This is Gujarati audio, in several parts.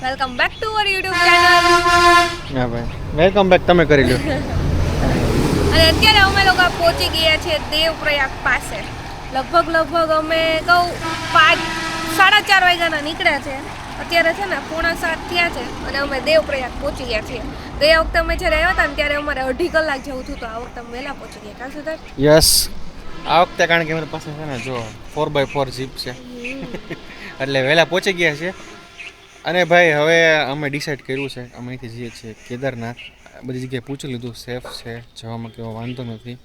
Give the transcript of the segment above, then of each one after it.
Welcome back to our YouTube channel. હા ભાઈ, વેલકમ બેક. તમે કરી લો. અને અત્યારે અમે લોકો પહોંચી ગયા છીએ દેવપ્રયાગ પાસે. લગભગ અમે કહું 4:30 વાગ્યાના નીકળ્યા છે. અત્યારે છે ને 6:45 થયા છે અને અમે દેવપ્રયાગ પહોંચી ગયા છીએ. ગયા વખતે અમે જ્યારે આવ્યા હતા ને ત્યારે અમારે 2.5 કલાક જેવું થયું હતું. આ વખતે અમે વહેલા પહોંચી ગયા. કાં સુધર? યસ, આ વખતે કારણ કે અમારી પાસે છે ને જો 4x4 જીપ છે એટલે વહેલા પહોંચી ગયા છે. અને ભાઈ હવે અમે ડિસાઈડ કર્યું છે અમે અહીંથી જઈએ છીએ કેદારનાથ. બધી જગ્યાએ પૂછી લીધું, સેફ છે, જવામાં કેવો વાંધો નથી.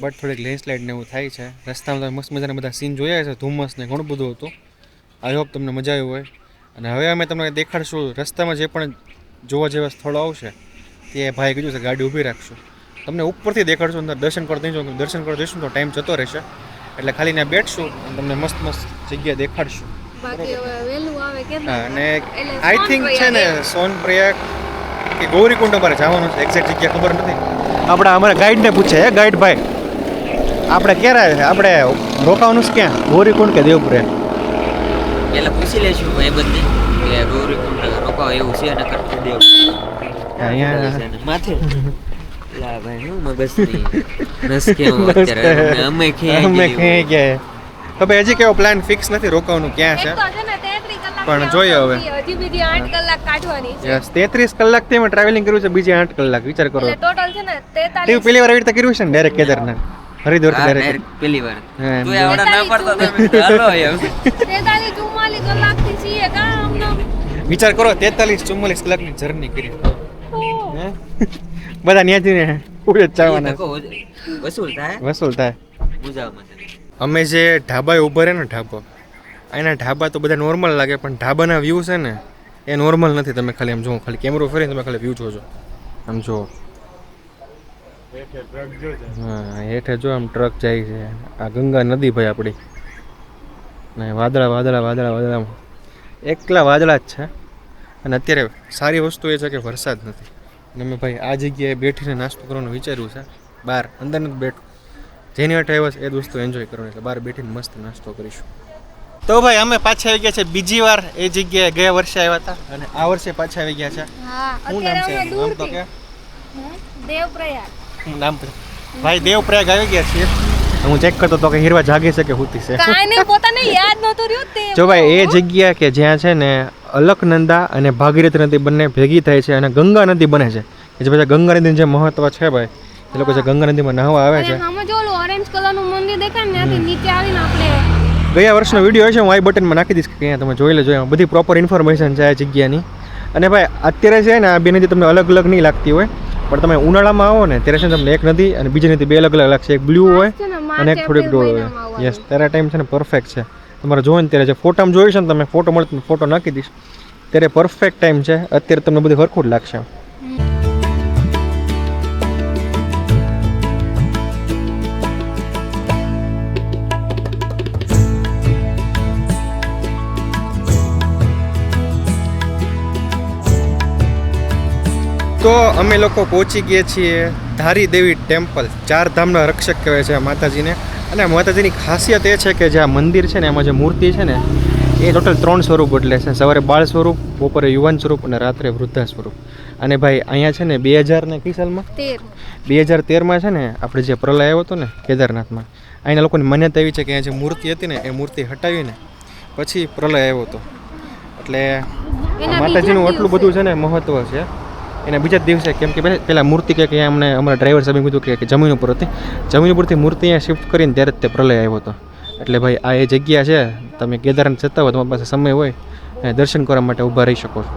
બટ થોડીક લેન્ડસ્લાઇડ ને એવું થાય છે. રસ્તામાં તમે મસ્ત મજાના બધા સીન જોયા છે, ધુમ્મસ ને ઘણું બધું હતું. આઈ હોપ તમને મજા આવી હોય. અને હવે અમે તમને દેખાડશું રસ્તામાં જે પણ જોવા જેવા સ્થળો આવશે તે ભાઈ કીધું છે ગાડી ઊભી રાખશું. તમને ઉપરથી દેખાડશું, અંદર દર્શન કરી દઈશું. દર્શન કરી દઈશું તો ટાઈમ જતો રહેશે એટલે ખાલી ત્યાં બેઠશું અને તમને મસ્ત મસ્ત જગ્યા દેખાડશું. બાકી હવે વહેલું આવે કે અને આઈ થિંક છે ને સોનપ્રયાગ કે ગૌરીકુંડ અમારે જવાનું છે. એક્ઝેક્ટ જગ્યા ખબર નથી. આપણે અમારા ગાઈડને પૂછે, હે ગાઈડ ભાઈ આપણે ક્યારે આવે છે, આપણે રોકાવાનું છે ક્યાં, ગૌરીકુંડ કે દેવપ્રયાગ? પેલા પૂછી લેશું ભાઈ બધી કે ગૌરીકુંડ રોકાવ એવું છે ને કરતા દેવ અહીંયા માથે લા ભાઈ હું મગજની નસ કેવું અત્યારે અમે ખેઈ ગયા. તો ભાઈ હજી કેવો પ્લાન ફિક્સ નથી રોકાવાનું ક્યાં છે, એક તો છે ને 33 કલાક પણ જોઈએ હવે. હજી બીજી 8 કલાક કાઢવાની છે. યસ, 33 કલાકથી અમે ટ્રાવેલિંગ કર્યું છે, બીજી 8 કલાક. વિચાર કરો. એટલે ટોટલ છે ને તે 43 પહેલી વાર આવી રીતે કર્યું છે ને ડાયરેક્ટ કેદારનાથ, હરિદ્વાર થી ડાયરેક્ટ. પેલી વાર હા, તું આવડા ના પડતો તમે હાલો એમ 43-44 કલાકથી છીએ કા અમને. વિચાર કરો 43-44 કલાકની જર્ની કરી. હે? બધા ત્યાંથી ને પૂરે જ જવાના, વસૂલ થાય વસૂલ થાય. બુજાવમાં અમે જે ઢાબાએ ઊભા રહે ને, ઢાબા અહીંના ઢાબા તો બધા નોર્મલ લાગે પણ ઢાબાના વ્યૂ છે ને એ નોર્મલ નથી. તમે ખાલી આમ જુઓ, ખાલી કેમેરો ફરીને તમે ખાલી વ્યૂ જોજો. આમ જુઓ, હા હેઠે જો આમ ટ્રક જાય છે. આ ગંગા નદી ભાઈ આપણી. ને વાદળા વાદળા વાદળા વાદળા, એકલા વાદળા જ છે. અને અત્યારે સારી વસ્તુ એ છે કે વરસાદ નથી. અને મેં ભાઈ આ જગ્યાએ બેઠીને નાસ્તો કરવાનું વિચાર્યું છે. બહાર અંદર નથી બેઠું, જેની અઠે આવ્યા છે એ વસ્તુ એન્જોય કરવાની, એટલે બહાર બેઠીને મસ્ત નાસ્તો કરીશું. તો ભાઈ અમે પાછા આવી ગયા છે બીજી વાર એ જગ્યાએ. ગયા વર્ષે આવ્યા હતા અને આ વર્ષે પાછા આવી ગયા છે. હા, શું નામ અત્યારે છે? અમે નામ તો દૂરથી કે દેવપ્રયાગ. નામ ભાઈ દેવપ્રયાગ આવી ગયા છીએ. હું ચેક કરતો તો કે હીરવા જાગે છે કે હુતી છે. કાંઈ નહીં, પોતાને યાદ નહોતું રહ્યું તે. જો ભાઈ એ જગ્યા કે જ્યાં છે ને અલકનંદા અને ભાગીરથી નદી બંને ભેગી થાય છે અને ગંગા નદી બને છે. એ જે બધા ગંગા નદીનું જે મહત્વ છે ભાઈ, એ લોકો જે ગંગા નદીમાં નહાવા આવે છે. અને આમાં જો ઓલું ઓરેન્જ કલરનું મંદિર દેખાય ને ત્યાંથી નીચે આવીને આપણે ગયા વર્ષનો વિડીયો છે, હું આઈ બટનમાં નાખી દઈશ કે અહીંયા તમે જોઈ લેજો. એમાં બધી પ્રોપર ઇન્ફોર્મેશન છે આ જગ્યાની. અને ભાઈ અત્યારે છે ને આ બે નદી તમને અલગ અલગ નહીં લાગતી હોય, પણ તમે ઉનાળામાં આવો ને ત્યારે છે ને તમને એક નદી અને બીજી નદી બે અલગ અલગ લાગશે. એક બ્લુ હોય અને એક થોડીક ડોળ હોય. યસ, ત્યારે ટાઈમ છે ને પરફેક્ટ છે. તમારે જોવો ને ત્યારે જે ફોટામાં જોયું છે ને તમે, ફોટો મળે તમે ફોટો નાખી દઈશ. ત્યારે પરફેક્ટ ટાઈમ છે. અત્યારે તમને બધું સરખું જ લાગશે. તો અમે લોકો પહોંચી ગયા છીએ ધારી દેવી ટેમ્પલ. 4 ધામના રક્ષક કહેવાય છે આ માતાજીને. અને માતાજીની ખાસિયત એ છે કે જે આ મંદિર છે ને એમાં જે મૂર્તિ છે ને એ ટોટલ 3 સ્વરૂપ બદલે છે. સવારે બાળ સ્વરૂપ, બપોરે યુવાન સ્વરૂપ અને રાત્રે વૃદ્ધા સ્વરૂપ. અને ભાઈ અહીંયા છે ને 2000 ને કઈ સાલમાં 2013માં છે ને આપણે જે પ્રલય આવ્યો હતો ને કેદારનાથમાં, અહીંના લોકોની માન્યતા એવી છે કે અહીંયા જે મૂર્તિ હતી ને એ મૂર્તિ હટાવીને પછી પ્રલય આવ્યો હતો. એટલે માતાજીનું આટલું બધું છે ને મહત્વ છે. એના બીજા દિવસે કેમ કે પહેલાં મૂર્તિ કે અમને અમારા ડ્રાઈવર સાહેબે કીધું કે જમીન ઉપર હતી, જમીન ઉપરથી મૂર્તિ અહીંયા શિફ્ટ કરીને ત્યારે જ તે પ્રલય આવ્યો હતો. એટલે ભાઈ આ એ જગ્યા છે, તમે કેદારનાથ જતા હોય, તમારી પાસે સમય હોય દર્શન કરવા માટે ઊભા રહી શકો છો.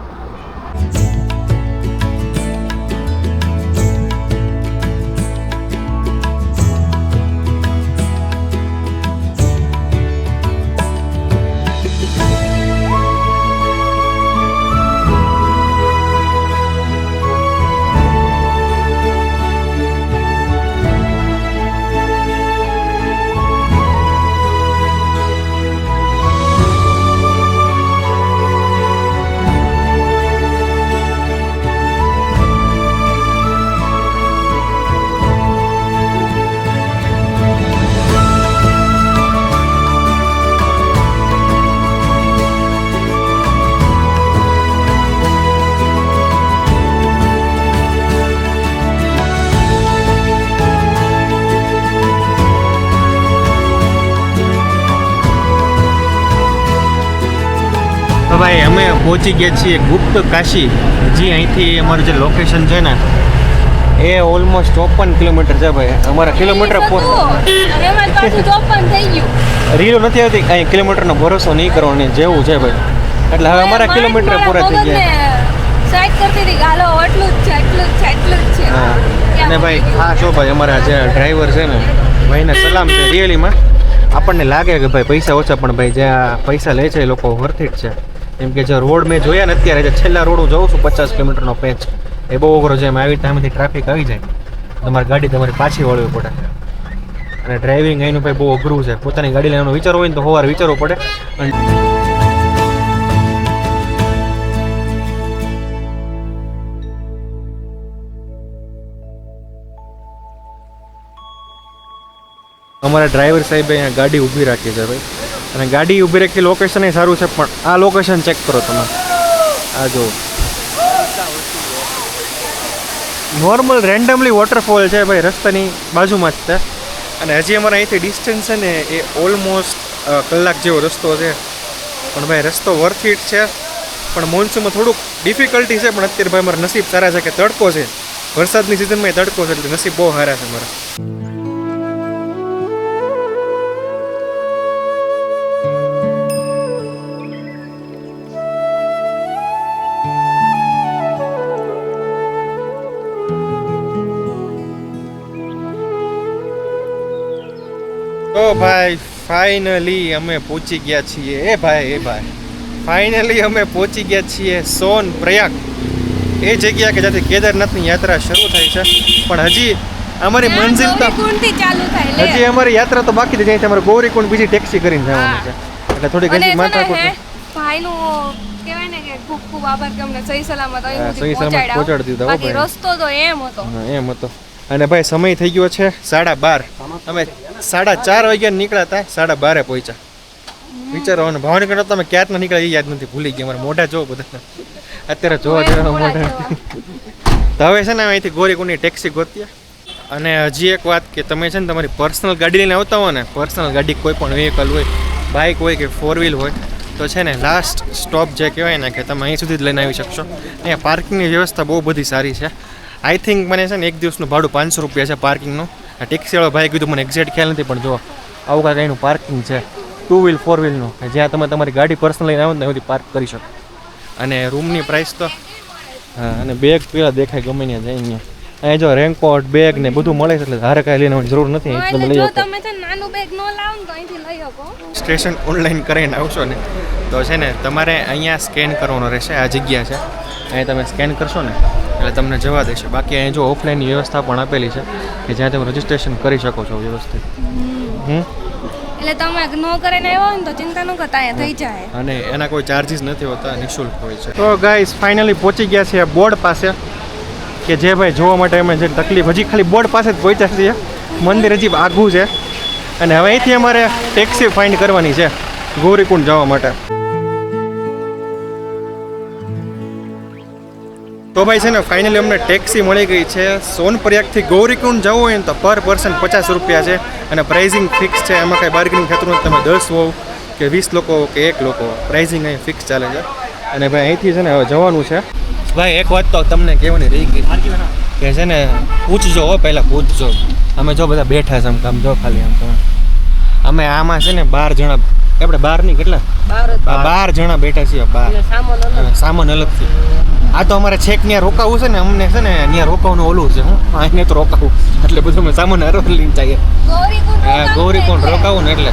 ભાઈ અમે પહોંચી ગયા છીએ ગુપ્ત કાશી. હજી અહીંથી અમારું જે લોકેશન છે ને એ ઓલમોસ્ટ 54 કિલોમીટર છે ભાઈ. અમારા કિલોમીટર એમાં પાછું 54 થઈ ગયું. રીલો નથી આવતી કાંઈ કિલોમીટરનો ભરોસો નહીં કરવાનો જેવું છે ભાઈ. એટલે હવે અમારા કિલોમીટર પૂરા થઈ ગયા. સાઈડ કરતી હતી ગાલો એટલું જ છે એટલું જ છે એટલું જ છે. હા અને ભાઈ ખાસ હો ભાઈ અમારા જે ડ્રાઈવર છે ને ભાઈને સલામ છે. રિયલીમાં આપણને લાગે કે ભાઈ પૈસા ઓછા પણ ભાઈ જે આ પૈસા લે છે એ લોકો વર્થ ઇટ છે. કેમ કે જે રોડ મેં જોયા ને અત્યારે જે છેલ્લા રોડ હું જોઉં છું 50 કિલોમીટરનો પેચ એ બહુ અઘરો છે. એમાં આવી ટાઈમથી ટ્રાફિક આવી જાય તમારી ગાડી તમારી પાછી વળવી પડે. અને ડ્રાઇવિંગ અહીંનું ભાઈ બહુ અઘરું છે. પોતાની ગાડી લેવાનું વિચારવું હોય ને તો સવારે વિચારવું પડે. અને અમારા ડ્રાઈવર સાહેબે અહીંયા ગાડી ઊભી રાખી છે ભાઈ. અને ગાડી ઊભી રાખી લોકેશન એ સારું છે પણ આ લોકેશન ચેક કરો તમે. આ જો નોર્મલ રેન્ડમલી વોટરફોલ છે ભાઈ રસ્તાની બાજુમાં જ છે. અને હજી અમારે અહીંથી ડિસ્ટન્સ છે ને એ ઓલમોસ્ટ કલાક જેવો રસ્તો છે. પણ ભાઈ રસ્તો વર્થ ઇટ છે. પણ મોન્સૂનમાં થોડુંક ડિફિકલ્ટી છે પણ અત્યારે ભાઈ મારા નસીબ સારા છે કે તડકો છે. વરસાદની સિઝનમાં તડકો છે એટલે નસીબ બહુ સારા છે મારા. તો ભાઈ ફાઇનલી અમે પહોંચી ગયા છીએ. એ ભાઈ ફાઇનલી અમે પહોંચી ગયા છીએ સોન પ્રયાગ. એ જગ્યા કે જ્યાંથી કેદારનાથની યાત્રા શરૂ થાય છે. પણ હજી અમારી મંજિલ તો ગૌરીકુંડથી ચાલુ થાય લે. હજી અમારી યાત્રા તો બાકી છે. જ્યાંથી અમારે ગૌરીકુંડ બીજી ટેક્સી કરીને જવાનું છે. એટલે થોડીક હજી માથાકૂટ ભાઈનું કહેવાય ને કે ખૂબ ખૂબ આભાર કે અમને સહી સલામત અહીં સહી સલામત પહોંચાડી દીધા. બાકી રસ્તો તો એમ હતો. એમ હતો. અને ભાઈ સમય થઈ ગયો છે 12:30. અમે 4:30 વાગ્યા નીકળ્યા હતા 12:30 પહોંચ્યા. વિચારો અને ભાવનગર તમે ક્યારના નીકળ્યા એ યાદ નથી ભૂલી ગયા. મારા મોઢા જોવો બધા અત્યારે જોવા જેવા મોઢા. તો હવે છે ને અહીંથી ગૌરીકુંડની ટેક્સી ગોતીએ. અને હજી એક વાત કે તમે છે ને તમારી પર્સનલ ગાડી લઈને આવતા હો ને પર્સનલ ગાડી કોઈ પણ વ્હીકલ હોય બાઇક હોય કે 4 વ્હીલ હોય તો છે ને લાસ્ટ સ્ટોપ જે કહેવાય ને કે તમે અહીં સુધી જ લઈને આવી શકશો. અહીંયા પાર્કિંગની વ્યવસ્થા બહુ બધી સારી છે. આઈ થિંક મને છે ને એક દિવસનું ભાડું 500 રૂપિયા છે પાર્કિંગનું. આ ટેક્સીવાળો ભાઈ કીધું મને એક્ઝેક્ટ ખ્યાલ નથી પણ જો આવું કાંઈક અહીંનું પાર્કિંગ છે 2 વ્હીલ 4 વ્હીલનું જ્યાં તમે તમારી ગાડી પર્સનલ લઈને આવો ને એવી પાર્ક કરી શકો. અને રૂમની પ્રાઇસ તો હા અને બેગ પેલા દેખાય ગમે ત્યાં જાય અહીંયા. અહીં જો રેનકોટ બેગ ને બધું મળે છે એટલે ધારે કાંઈ લઈને જરૂર નથી. તમે લઈ શકો. તમે છે નાનું બેગ ન લાવો ને તો અહીંથી લઈ શકો. સ્ટેશન ઓનલાઈન કરીને આવશો ને તો છે ને તમારે અહીંયા સ્કેન કરવાનો રહેશે. આ જગ્યા છે અહીં તમે સ્કેન કરશો ને એટલે તમને જવા દેશે. બાકી અહીં જો ઓફલાઈનની વ્યવસ્થા પણ આપેલી છે કે જ્યાં તમે રજીસ્ટ્રેશન કરી શકો છો વ્યવસ્થિત. એટલે તમે ન કરીને આવ્યો ને તો ચિંતા ન કરતા અહીંયા થઈ જાય. અને એના કોઈ ચાર્જીસ નથી હોતા નિઃશુલ્ક હોય છે. તો ગાઈસ ફાઇનલી પહોંચી ગયા છે બોર્ડ પાસે કે જે ભાઈ જોવા માટે અમે જે તકલીફ હજી ખાલી બોર્ડ પાસે જ પહોંચ્યા છીએ. મંદિર હજી આઘું છે. અને હવે અહીંથી અમારે ટેક્સી ફાઇન્ડ કરવાની છે ગૌરીકુંડ જવા માટે. તો ભાઈ છે ને ફાઇનલી અમને ટેક્સી મળી ગઈ છે. સોનપ્રયાગથી ગૌરીકુંડ જવું હોય ને તો પર પર્સન 50 રૂપિયા છે. અને પ્રાઇઝિંગ ફિક્સ છે. એમાં કાંઈ બાર્ગેનિંગ થતું નથી. તમે 10 હોવ કે 20 લોકો કે 1 લોકો પ્રાઇઝિંગ અહીં ફિક્સ ચાલે છે. અને ભાઈ અહીંથી છે ને હવે જવાનું છે. ભાઈ એક વાત તો તમને કહેવાની રહી ગઈ કે છે ને પૂછજો હો પહેલાં પૂછજો. અમે જો બધા બેઠા છે આમ જો ખાલી આમ તમે અમે આમાં છે ને 12 જણા આપણે 12 નહીં કેટલા 12 જણા બેઠા છીએ. 12 સામાન અલગથી. આ તો અમારે છેક ત્યાં રોકાવું છે ને અમને છે ને ત્યાં રોકાવાનું ઓલું છે. હું અહીંયા તો રોકાવું એટલે બધું અમે સામાન હરો લઈને જઈએ. ગૌરીકુંડ રોકાવું ને એટલે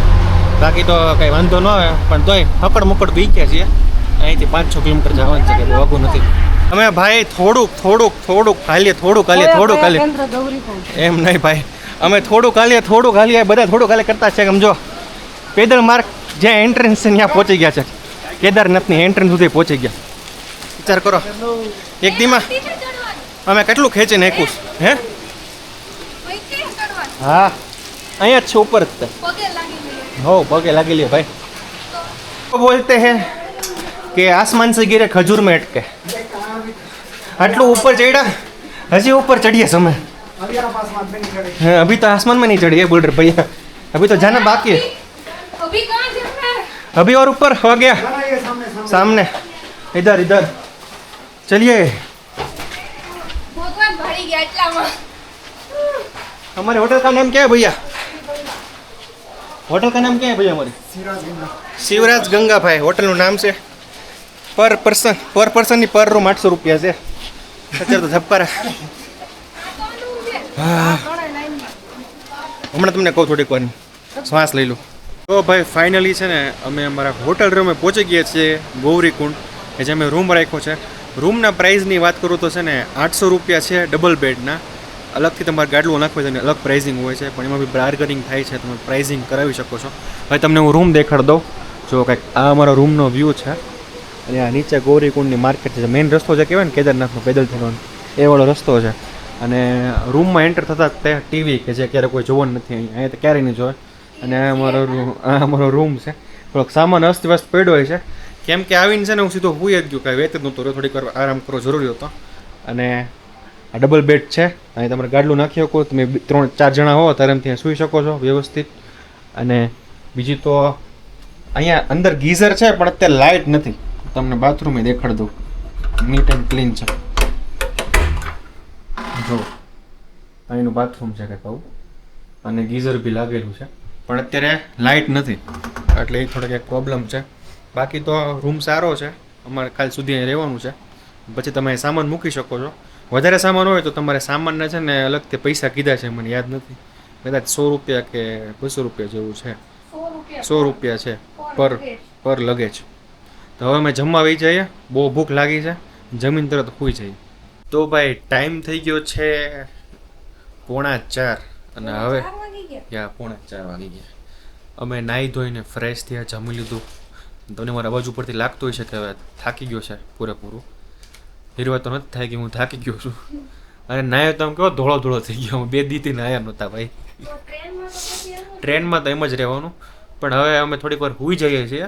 બાકી તો કંઈ વાંધો ન આવે. પણ તોય હકડ મુકડ બી ગયા છીએ. અહીંથી 5-6 કિલોમીટર જવાનું છે કે વાગું નથી. અમે ભાઈ થોડુંક હાલીએ એમ નહીં ભાઈ અમે થોડુંક હાલીએ બધા થોડુંક હાલે કરતા છે. સમજો પેદલ માર્ગ જ્યાં એન્ટ્રન્સ છે ત્યાં પહોંચી ગયા છે. કેદારનાથની એન્ટ્રન્સ સુધી પહોંચી ગયા. વિચાર કરો એક દીમાં અમે કેટલું ખેંચી નાખ્યું હે. હા અહીંયા જ છે ઉપર જ હો પગે લાગી લે ભાઈ. બોલતે હે કે આસમાન સે ગિરે ખજૂર में अटके. આટલું ઉપર ચડ્યા હજી ઉપર ચડીએ समय. अभी तो आसमान में नहीं चढ़ी है बोल रहे भैया. अभी तो जाना बाकी है. अभी और ऊपर हो गया सामने इधर इधर चलिए ભગવાન ભરી ગયા એટલામાં. हमारे होटल का नाम क्या है भैया होटल का नाम क्या है भैया हमारे शिवराज गंगा भाई होटल નું નામ છે પર પર્સન ની પર રૂમ 800 રૂપિયા છે અત્યારે તો ધબકારા હમણાં તમને કહું થોડીક વાર શ્વાસ લઈ લઉં તો ભાઈ ફાઇનલી છે ને અમે અમારા હોટલ રૂમે પહોંચી ગયા છીએ ગૌરીકુંડ કે જે અમે રૂમ રાખ્યો છે રૂમના પ્રાઇઝની વાત કરું તો છે ને 800 રૂપિયા છે ડબલ બેડના અલગથી તમારે ગાડલું નાખવું છે અલગ પ્રાઇઝિંગ હોય છે પણ એમાં બી બાર્ગેનિંગ થાય છે તમે પ્રાઇઝિંગ કરાવી શકો છો હવે તમને હું રૂમ દેખાડ દઉં જો કંઈક આ અમારો રૂમનો વ્યૂ છે અને આ નીચે ગૌરીકુંડની માર્કેટ છે મેઇન રસ્તો જે કહેવાય ને કેદારનાથનો પેદલ થવાનો એ વાળો રસ્તો છે અને રૂમમાં એન્ટર થતાં તે ટીવી કે જે ક્યારે કોઈ જોવાનું નથી અહીંયા તો ક્યારેય નહીં જોવે અને આ અમારો રૂમ છે થોડોક સામાન અસ્તવ્યસ્ત પડ્યો હોય છે કેમ કે આવીને છે ને હું સીધો હુઈ જ ગયો કાંઈ વેત જ નહોતો રહ્યો થોડીક વાર આરામ કરવો જરૂરી હતો અને આ ડબલ બેડ છે અહીં તમારે ગાડલું નાખી શકો તમે 3-4 જણા હો ત્યારે એમ ત્યાં સૂઈ શકો છો વ્યવસ્થિત અને બીજી તો અહીંયા અંદર ગીઝર છે પણ અત્યારે લાઇટ નથી તમને બાથરૂમે દેખાડ દઉં નીટ એન્ડ ક્લીન છે જો અહીંનું બાથરૂમ છે કંઈક આવું અને ગીઝર બી લાગેલું છે પણ અત્યારે લાઇટ નથી એટલે એ થોડોક એક પ્રોબ્લેમ છે બાકી તો રૂમ સારો છે અમારે કાલ સુધી અહીં રહેવાનું છે પછી તમે સામાન મૂકી શકો છો વધારે સામાન હોય તો તમારે સામાનના છે ને અલગથી પૈસા કીધા છે મને યાદ નથી કદાચ 100 રૂપિયા કે 200 રૂપિયા જેવું છે 100 રૂપિયા છે પર લગેજ તો હવે અમે જમવા વહી જઈએ બહુ ભૂખ લાગી છે જમીન તરત સૂઈ જઈએ તો ભાઈ ટાઈમ થઈ ગયો છે 3:45 અને હવે 3:45 વાગી ગયા અમે નાહી ધોઈને ફ્રેશ થયા જમી લીધું તમને મારા અવાજ ઉપરથી લાગતું હોય છે કે હવે થાકી ગયો છે પૂરેપૂરું હીરવા તો નથી થાય કે હું થાકી ગયો છું અને નાયો તો આમ કેવો ધોળો થઈ ગયો હું 2 દીથી નાયા નહોતા ભાઈ ટ્રેનમાં તો એમ જ રહેવાનું પણ હવે અમે થોડીક વાર સૂઈ જઈએ છીએ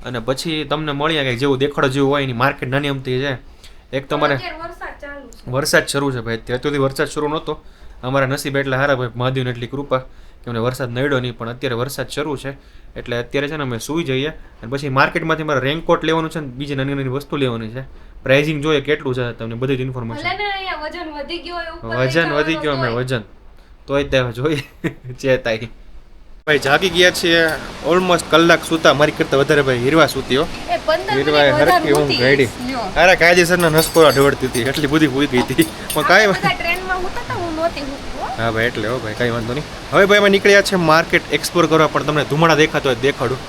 અને પછી તમને મળીએ કે જેવું દેખાડો જેવું હોય એની માર્કેટ નાની અમથી છે એક તમારે વરસાદ શરૂ છે ભાઈ અત્યારે સુધી વરસાદ શરૂ નહોતો અમારા નસીબ એટલે સારા ભાઈ મહાદેવની એટલી કૃપા કે અમને વરસાદ નડ્યો નહીં પણ અત્યારે વરસાદ શરૂ છે એટલે અત્યારે છે ને અમે સૂઈ જઈએ અને પછી માર્કેટમાંથી મારે રેનકોટ લેવાનું છે ને બીજી નાની નાની વસ્તુ લેવાની છે પ્રાઇઝિંગ જોઈએ કેટલું છે તમને બધી જ ઇન્ફોર્મેશન વજન વધી ગયો અમે વજન તોય તે જોઈએ ચેતાઈ ભાઈ જાગી ગયા છીએ ઓલમોસ્ટ કલાક સૂતા મારી કરતા વધારે ભાઈ હીરવા સૂતીઓ હીરવા હરકી હું ગાડી અરે કાયદેસરના નસકોરા ઢોળતી હતી એટલી બધી ભૂઈ ગઈ હતી પણ કાંઈ હા ભાઈ એટલે હો ભાઈ કાંઈ વાંધો નહીં હવે ભાઈ અમે નીકળ્યા છે માર્કેટ એક્સપ્લોર કરવા પણ તમને ધુમાડા દેખાતો હોય દેખાડું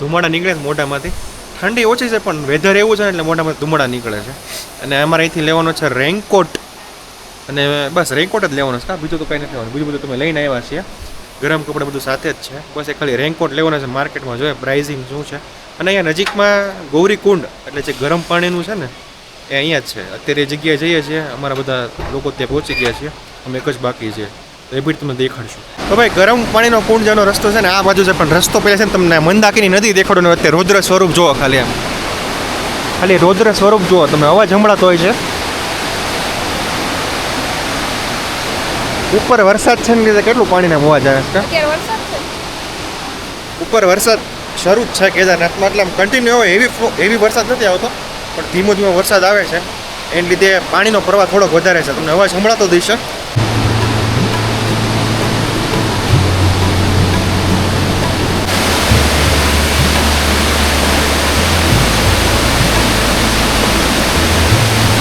ધુમાડા નીકળે છે મોઢામાંથી ઠંડી ઓછી છે પણ વેધર એવું છે ને એટલે મોઢામાંથી ધુમાડા નીકળે છે અને અમારે અહીંથી લેવાનો છે રેનકોટ અને બસ રેનકોટ જ લેવાનો છે બીજું તો કંઈ નથી લેવાનું બીજું બધું તમે લઈને આવ્યા છીએ ગરમ કપડાં બધું સાથે જ છે બસ એ ખાલી રેનકોટ લેવાના છે માર્કેટમાં જોઈએ પ્રાઇઝિંગ શું છે અને અહીંયા નજીકમાં ગૌરીકુંડ એટલે જે ગરમ પાણીનું છે ને એ અહીંયા જ છે અત્યારે એ જગ્યાએ જઈએ છીએ અમારા બધા લોકો ત્યાં પહોંચી ગયા છીએ અમે એક જ બાકી છે તો એ બી તમને દેખાડશું તો ભાઈ ગરમ પાણીનો કુંડ જવાનો રસ્તો છે ને આ બાજુ છે પણ રસ્તો પહેલાં છે ને તમને મંદાકીની નદી દેખાડો ને અત્યારે રૌદ્ર સ્વરૂપ જુઓ ખાલી એમ ખાલી રૌદ્ર સ્વરૂપ જુઓ તમે અવાજ સંભળાતો હોય છે ઉપર વરસાદ છે ને લીધે કેટલું પાણીના અવાજ આવે છે ઉપર વરસાદ શરૂ જ છે કેદારનાથમાં એટલે આમ કન્ટિન્યુ હોય એવી વરસાદ નથી આવતો પણ ધીમો ધીમો વરસાદ આવે છે એને લીધે પાણીનો પ્રવાહ થોડોક વધારે છે તમને અવાજ સંભળાતો દઈશ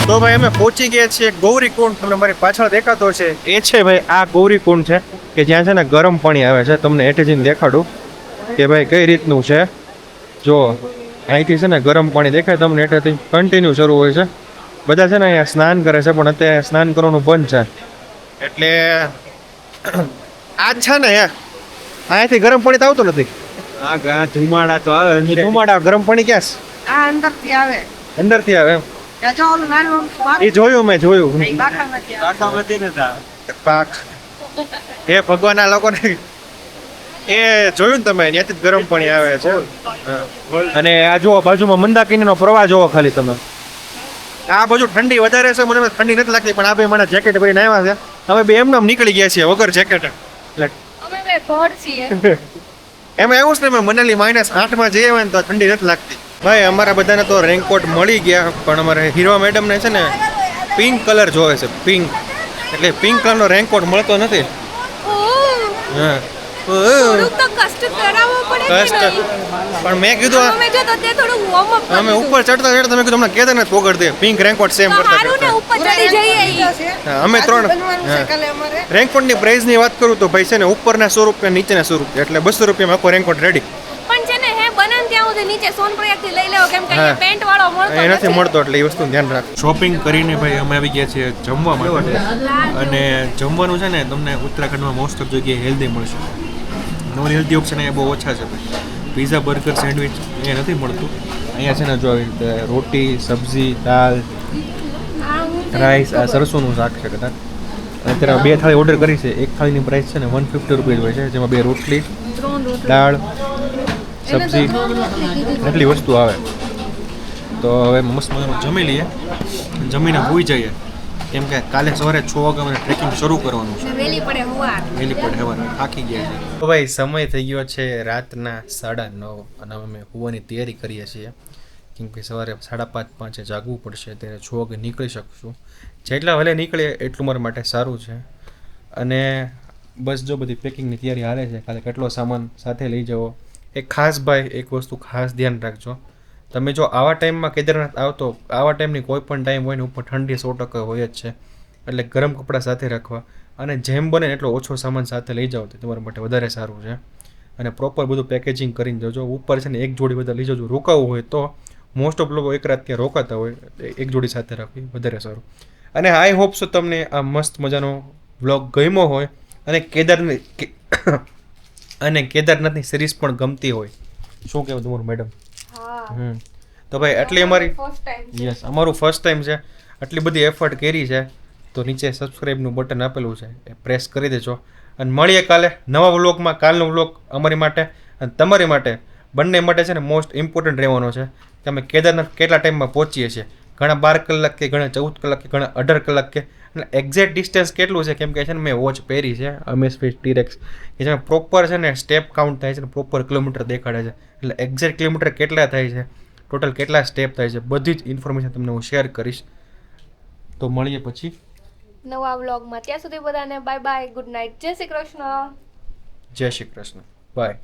તો ભાઈ અમે પહોંચી ગયા છીએ ગૌરીકુંડ તમને મારી પાછળ દેખાતો છે એ છે ભાઈ આ ગૌરીકુંડ છે કે જ્યાં છે ને ગરમ પાણી આવે છે તમને એટે જઈને દેખાડું કે ભાઈ કઈ રીતનું છે જો અહીંથી છે ને ગરમ પાણી દેખાય તમને એટેથી કન્ટિન્યુ શરૂ હોય છે બધા છે ને અહીંયા સ્નાન કરે છે પણ અત્યારે સ્નાન કરવાનું બંધ છે એટલે આ છે ને અહીંયાથી ગરમ પાણી તો આવતું નથી આ ધુમાડા તો આવે ધુમાડા ગરમ પાણી ક્યાં છે આ અંદરથી આવે એમ એ જોયું મેં જોયું પાક એ ભગવાનના લોકોને એ જોયું ને તમે ત્યાંથી જ ગરમ પાણી આવે છે અને આ જુઓ બાજુમાં મંદાકિનીનો પ્રવાહ જુઓ ખાલી તમે આ બાજુ ઠંડી વધારે છે મને ઠંડી નથી લાગતી પણ આ બે મને જેકેટ પહેરીને આવ્યા છે અમે બે એમને નીકળી ગયા છીએ વગર જેકેટ એટલે એમાં એવું છે ને મનાલી -8 જઈએ હોય ને તો ઠંડી નથી લાગતી. ભાઈ અમારા બધાને તો રેનકોટ મળી ગયા, પણ અમારે હીરવા મેડમને છે ને પિંક કલર જોવે છે, પિંક. એટલે પિંક કલરનો રેનકોટ મળતો નથી. હા થોડુંક તો કષ્ટ કરાવવો પડે કે કષ્ટ. નહીં? પણ મેં કીધું અમે જો તો તે થોડું વોર્મ અપ અમે ઉપર ચડતા ચડતા તમે કીધું હમણાં કેદારનાથ પોગડ દે પિંક રેનકોટ સેમ કરતા હારું ને કરતા. ઉપર ચડી જઈએ ઈ. હા, અમે 3 રેનકોટની પ્રાઇસની વાત કરું તો ભાઈ છે ને ઉપરના 100 રૂપિયા નીચેના 100 રૂપિયા એટલે 200 રૂપિયામાં આખો રેનકોટ રેડી. પણ છે ને હે બને ત્યાં સુધી નીચે સોનપ્રયાગ થી લઈ લેવો કેમ કે હા. અહીંયા પેન્ટ વાળો મળતો એ નથી મળતો એટલે એ વસ્તુનું ધ્યાન રાખ. શોપિંગ કરીને ભાઈ અમે આવી ગયા છીએ જમવા માટે, અને જમવાનું છે ને તમને ઉત્તરાખંડમાં મોસ્ટ ઓફ જગ્યાએ હેલ્ધી મળશે. નોન હેલ્ધી ઓપ્શન અહીંયા બહુ ઓછા છે ભાઈ. પીઝા, બર્ગર, સેન્ડવિચ અહીંયા નથી મળતું. અહીંયા છે ને જો આવી રીતે રોટી, સબ્જી, દાળ, રાઈસ, આ સરસોનું શાક છે કદાચ. અત્યારે 2 થાળી ઓર્ડર કરી છે. એક થાળીની પ્રાઇસ છે ને 150 રૂપિયા હોય છે, જેમાં 2 રોટલી, દાળ, સબ્જી એટલી વસ્તુ આવે. તો હવે મસ્ત મજાનું જમી લઈએ, જમીને સૂઈ જઈએ, કેમ કે કાલે સવારે 6 વાગે મને ટ્રેકિંગ શરૂ કરવાનું છે. વેલી પડે હુવાર. વહેલી પડે સવારે થાકી ગયા છે. તો ભાઈ સમય થઈ ગયો છે રાતના 9:30 અને અમે સુવાની તૈયારી કરીએ છીએ, કેમ કે સવારે 5:30 જાગવું પડશે, ત્યારે 6 વાગે નીકળી શકશું. જેટલા વહેલે નીકળીએ એટલું મારા માટે સારું છે. અને બસ જો બધી પેકિંગની તૈયારી હાલે છે. કાલે કેટલો સામાન સાથે લઈ જવો. એક ખાસ ભાઈ એક વસ્તુ ખાસ ધ્યાન રાખજો, તમે જો આવા ટાઈમમાં કેદારનાથ આવતો, આવા ટાઈમની કોઈ પણ ટાઈમ હોય ને ઉપર ઠંડી 100% હોય જ છે, એટલે ગરમ કપડાં સાથે રાખવા અને જેમ બને એટલો ઓછો સામાન સાથે લઈ જાઓ તો તમારા માટે વધારે સારું છે. અને પ્રોપર બધું પેકેજિંગ કરીને જજો. ઉપર છે ને એક જોડી બધા લઈ જજો. રોકાવું હોય તો મોસ્ટ ઓફ લોકો એક રાત ત્યાં રોકાતા હોય, એક જોડી સાથે રાખવી વધારે સારું. અને આઈ હોપ સો તમને આ મસ્ત મજાનો વ્લોગ ગમ્યો હોય અને કેદારનાથની સિરીઝ પણ ગમતી હોય. શું કહેવું તમારું મેડમ? હા. તો ભાઈ આટલી અમારી ફર્સ્ટ ટાઈમ યસ અમારું ફર્સ્ટ ટાઈમ છે. આટલી બધી એફર્ટ કરી છે તો નીચે સબસ્ક્રાઈબનું બટન આપેલું છે એ પ્રેસ કરી દેજો. અને મળીએ કાલે નવા વ્લોગમાં. કાલનો વ્લોગ અમારી માટે અને તમારી માટે બંને માટે છે ને મોસ્ટ ઇમ્પોર્ટન્ટ રહેવાનો છે કે અમે કેદારનાથ કેટલા ટાઈમમાં પહોંચીએ છીએ. ઘણા 12 કલાક કે ઘણા 14 કલાક કે ઘણા 18 કલાક કે અને એક્ઝેક્ટ ડિસ્ટન્સ કેટલું છે, કેમ કે છે ને મેં વોચ પહેરી છે અમેઝફિટ T-Rex કે જેમાં પ્રોપર છે ને સ્ટેપ કાઉન્ટ થાય છે ને પ્રોપર કિલોમીટર દેખાડે છે. એટલે એક્ઝેક્ટ કિલોમીટર કેટલા થાય છે, ટોટલ કેટલા સ્ટેપ થાય છે, બધી જ ઇન્ફોર્મેશન તમને હું શેર કરીશ. તો મળીએ પછી નવા વ્લોગમાં. ત્યાં સુધી બધાને બાય બાય, ગુડ નાઇટ, જય શ્રી કૃષ્ણ. જય શ્રી કૃષ્ણ, બાય.